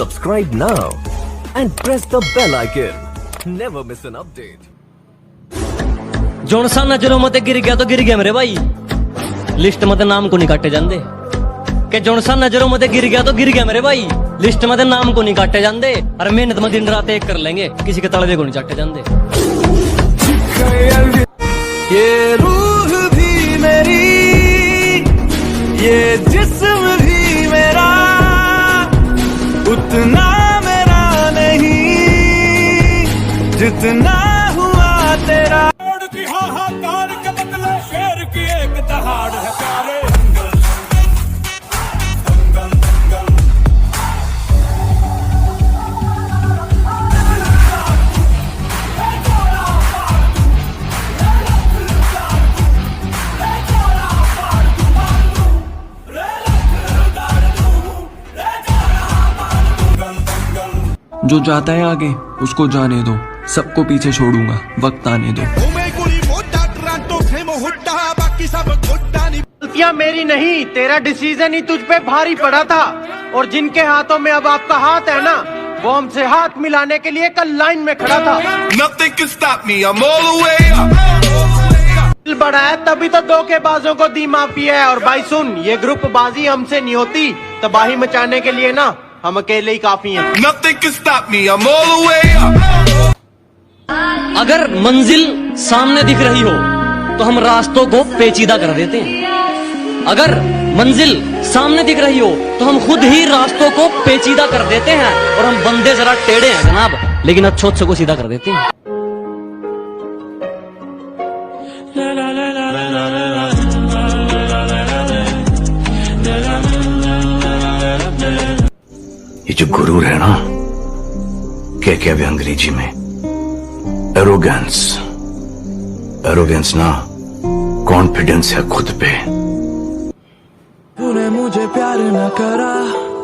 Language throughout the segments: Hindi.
Subscribe now and press the bell icon. Never miss an update. जोनसा नजरों मत गिर गया तो गिर गया मेरे भाई, लिस्ट मत नाम को नहीं काटे जाते। के जोनसा नजरों मत गिर गया तो गिर गया मेरे भाई, लिस्ट मत नाम को नहीं काटे जाते। अरे मेहनत में दिन रात एक कर लेंगे, किसी के तलवे को नहीं चाटे जाते। ये रूह भी मेरी, ये जिस्म भी मेरा, उतना मेरा नहीं जितना हुआ तेरा। की हाहाकार के बदले शेर की एक दहाड़ है प्यारे। जो जाता है आगे उसको जाने दो, सबको पीछे छोड़ूंगा वक्त आने दो। गलतियां मेरी नहीं, तेरा डिसीजन ही तुझ पे भारी पड़ा था। और जिनके हाथों में अब आपका हाथ है ना, वो हमसे हाथ मिलाने के लिए कल लाइन में खड़ा था। Nothing can stop me, I'm all the way up. दिल बड़ा है तभी तो धोखेबाजों को दी माफी है। और भाई सुन, ये ग्रुप बाजी हमसे नहीं होती, तबाही मचाने के लिए ना हम अकेले ही काफी हैं। Nothing can stop me, I'm all the way up. अगर मंजिल सामने दिख रही हो तो हम रास्तों को पेचीदा कर देते हैं। अगर मंजिल सामने दिख रही हो तो हम खुद ही रास्तों को पेचीदा कर देते हैं। और हम बंदे जरा टेढ़े हैं जनाब, लेकिन अच्छे को सीधा कर देते हैं। ये जो गुरूर है ना, क्या भी अंग्रेजी में एरोगेंस, एरोगेंस ना कॉन्फिडेंस है खुद पे। तूने मुझे प्यार न करा,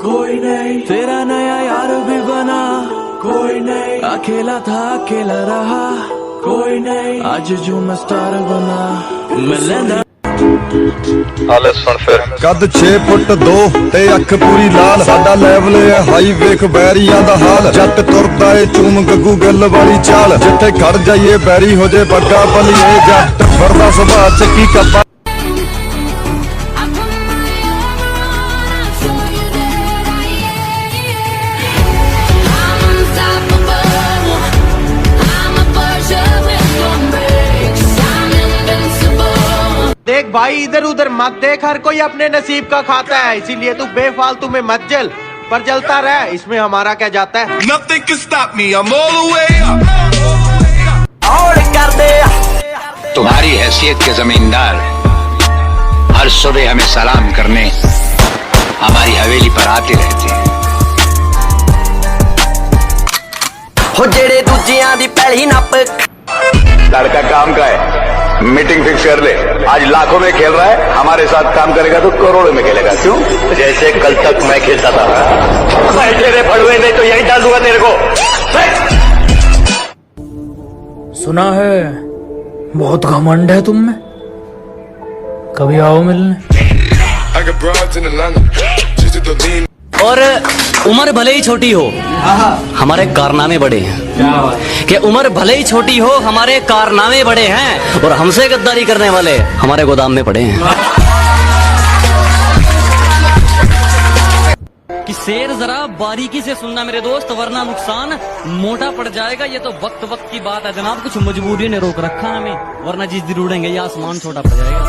कोई नहीं तेरा नया यार भी बना, कोई नहीं अकेला था अकेला रहा, कोई नहीं आज जो मैं स्टार बना। मैं लेंदा कद 6 फुट 2 ते अख पूरी लाल, साडा लेवल है हाई वेख बैरियां दा हाल। जट तुरदा ए चूम गग्गू गल वाली चाल, जिथे खड़ जाइए बैरी हो जे बड़ा बलिए। जट वरदा सुभा चक्की कब्बा देख भाई, इधर उधर मत देख, हर कोई अपने नसीब का खाता है। इसीलिए तू बेफालतू में मत जल, पर जलता रह, इसमें हमारा क्या जाता है। Nothing can stop me, I'm all the way up. और कर दे तुम्हारी हैसियत के जमींदार हर सुबह हमें सलाम करने हमारी हवेली पर आते रहते हैं। हो जेड़े दूजियां दी पैली नप। लड़का काम का है, मीटिंग फिक्स कर ले। आज लाखों में खेल रहा है, हमारे साथ काम करेगा तो करोड़ों में खेलेगा। क्यों? जैसे कल तक मैं खेलता था। तेरे फड़ुए नहीं तो यही डाल दूंगा तेरे को। सुना है बहुत घमंड है तुम में, कभी आओ मिलने। और उम्र भले ही छोटी हो, हमारे कारनामे बड़े हैं। कि उम्र भले ही छोटी हो, हमारे कारनामे बड़े हैं। और हमसे गद्दारी करने वाले हमारे गोदाम में पड़े हैं। कि शेर जरा बारीकी से सुनना मेरे दोस्त, वरना नुकसान मोटा पड़ जाएगा। ये तो वक्त वक्त की बात है जनाब, कुछ मजबूरी ने रोक रखा हमें, वरना जिस दिन उड़ेंगे ये आसमान छोटा पड़ जाएगा।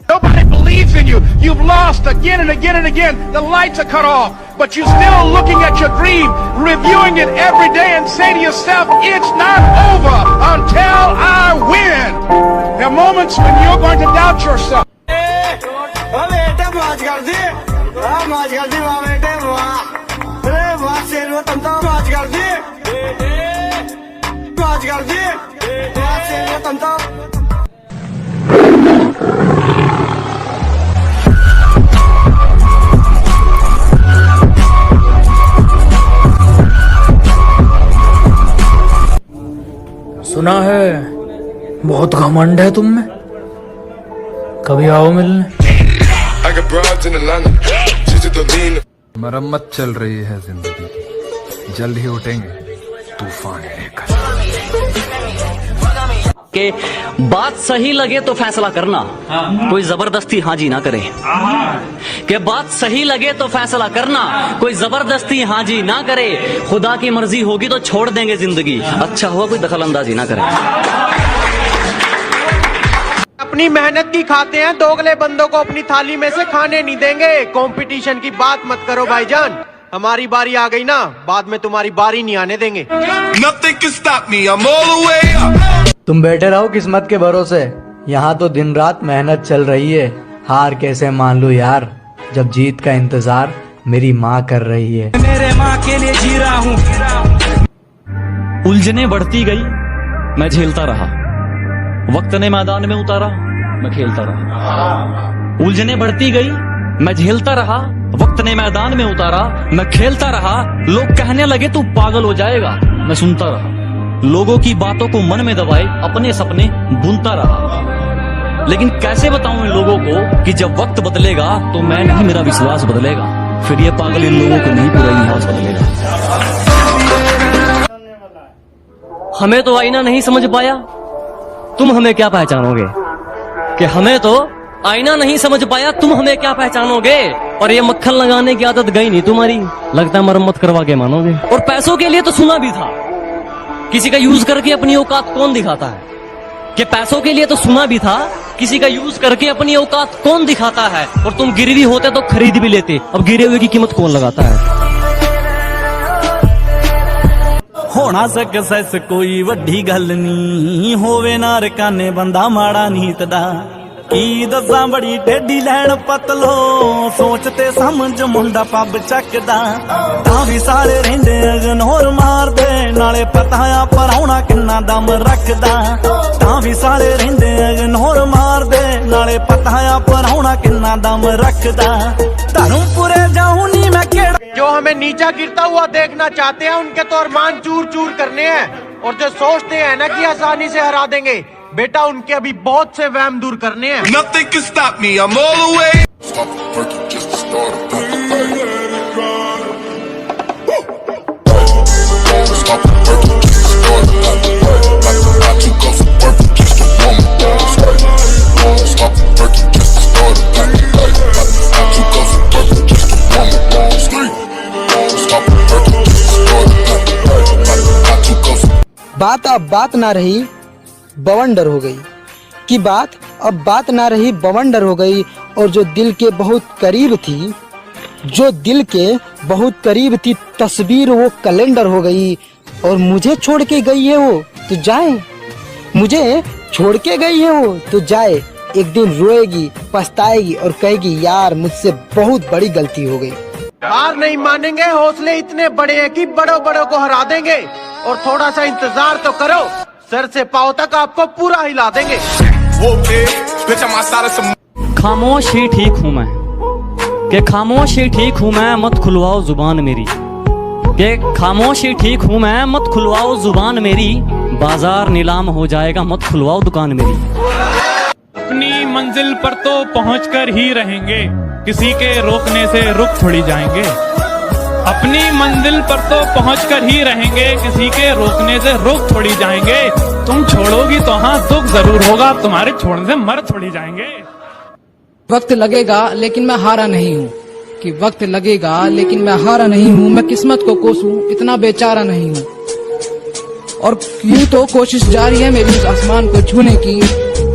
Nobody believes in you. You've lost again and again and again. The lights are cut off, but you're still looking at your dream, reviewing it every day and say to yourself, it's not over until I win. There are moments when you're going to doubt yourself. सुना है बहुत घमंड है तुम में, कभी आओ मिलने। मरम्मत चल रही है जिंदगी की, जल्द ही उठेंगे तूफान लेकर। कि बात सही लगे तो फैसला करना, कोई जबरदस्ती हाजी ना करे। कि बात सही लगे तो फैसला करना, कोई जबरदस्ती हाजी ना करे। खुदा की मर्जी होगी तो छोड़ देंगे जिंदगी, अच्छा हुआ कोई दखल अंदाजी ना करे। अपनी मेहनत की खाते हैं, दोगले बंदों को अपनी थाली में से खाने नहीं देंगे। कंपटीशन की बात मत करो भाईजान, हमारी बारी आ गई ना, बाद में तुम्हारी बारी नहीं आने देंगे। तुम बैठे रहो किस्मत के भरोसे, यहाँ तो दिन रात मेहनत चल रही है। हार कैसे मान लूं यार, जब जीत का इंतजार मेरी माँ कर रही है। मेरे माँ के लिए जी रहा हूँ। उलझने बढ़ती गई, मैं झेलता रहा। वक्त ने मैदान में उतारा, मैं खेलता रहा। उलझने बढ़ती गई, मैं झेलता रहा। वक्त ने मैदान में उतारा, मैं खेलता रहा। लोग कहने लगे तू पागल हो जाएगा, मैं सुनता रहा। लोगों की बातों को मन में दबाए अपने सपने बुनता रहा। लेकिन कैसे बताऊं इन लोगों को कि जब वक्त बदलेगा तो मैं नहीं, मेरा विश्वास बदलेगा। फिर ये पागल इन लोगों को नहीं, पूरा इतिहास बदलेगा। हमें तो आईना नहीं समझ पाया, तुम हमें क्या पहचानोगे। कि हमें तो आईना नहीं समझ पाया, तुम हमें क्या पहचानोगे। और ये मक्खन लगाने की आदत गई नहीं तुम्हारी, लगता है मरम्मत करवा के मानोगे। और पैसों के लिए तो सुना भी था, किसी का यूज करके अपनी औकात कौन दिखाता है। कि पैसों के लिए तो सुना भी था, किसी का यूज करके अपनी औकात कौन दिखाता है। और तुम गिरवी होते तो खरीद भी लेते, अब गिरे हुए की कीमत कौन लगाता है। होना सक्सेस कोई वड्डी गल नी, होवे ना रकाने बंदा माड़ा नीत दा। की दसा बड़ी टेढ़ी लैन पतलो, सोचते समझ मुंडा पब चकदा। तां भी सारे रहिंदे इग्नोर मार दे, नाले पता आ पराउणा किन्ना दम रखदा। तां भी सारे रहिंदे इग्नोर मार दे, नाले पता आ पराउणा किन्ना दम रखदा। धर्मपुरे जाऊं नी मैं केड़ा। जो हमें नीचा गिरता हुआ देखना चाहते हैं, उनके तो अरमान चूर चूर करने हैं। और जो सोचते हैं ना कि आसानी से हरा देंगे, बेटा उनके अभी बहुत से वहम दूर करने हैं। Nothing can stop me, I'm all the way. बात अब बात ना रही बवंडर हो गई, कि बात अब बात ना रही बवंडर हो गई। और जो दिल के बहुत करीब थी, जो दिल के बहुत करीब थी तस्वीर, वो कैलेंडर हो गई। और मुझे छोड़ के गई है वो तो जाए, मुझे छोड़ के गई है वो तो जाए। एक दिन रोएगी, पछताएगी और कहेगी यार मुझसे बहुत बड़ी गलती हो गई। हार नहीं मानेंगे, हौसले इतने बड़े हैं कि बड़ों बड़ों को हरा देंगे। और थोड़ा सा इंतजार तो करो, सर से पांव तक आपको पूरा हिला देंगे। खामोश ही ठीक हूँ मैं, कि खामोश ही ठीक हूँ मैं, मत खुलवाओ जुबान मेरी। कि खामोश ही ठीक हूँ मैं, मत खुलवाओ जुबान मेरी। बाजार नीलाम हो जाएगा, मत खुलवाओ दुकान मेरी। अपनी मंजिल पर तो पहुंचकर ही रहेंगे, किसी के रोकने से रुक थोड़ी जाएंगे। अपनी मंजिल पर तो पहुंचकर ही रहेंगे, किसी के रोकने से रुक थोड़ी जाएंगे। तुम छोड़ोगी तो हाँ दुख जरूर होगा, तुम्हारे छोड़ने से मर थोड़ी जाएंगे। वक्त लगेगा लेकिन मैं हारा नहीं हूँ, कि वक्त लगेगा लेकिन मैं हारा नहीं हूँ। मैं किस्मत को कोसूं इतना बेचारा नहीं हूँ। और यूं तो कोशिश जारी है मेरी उस आसमान को छूने की,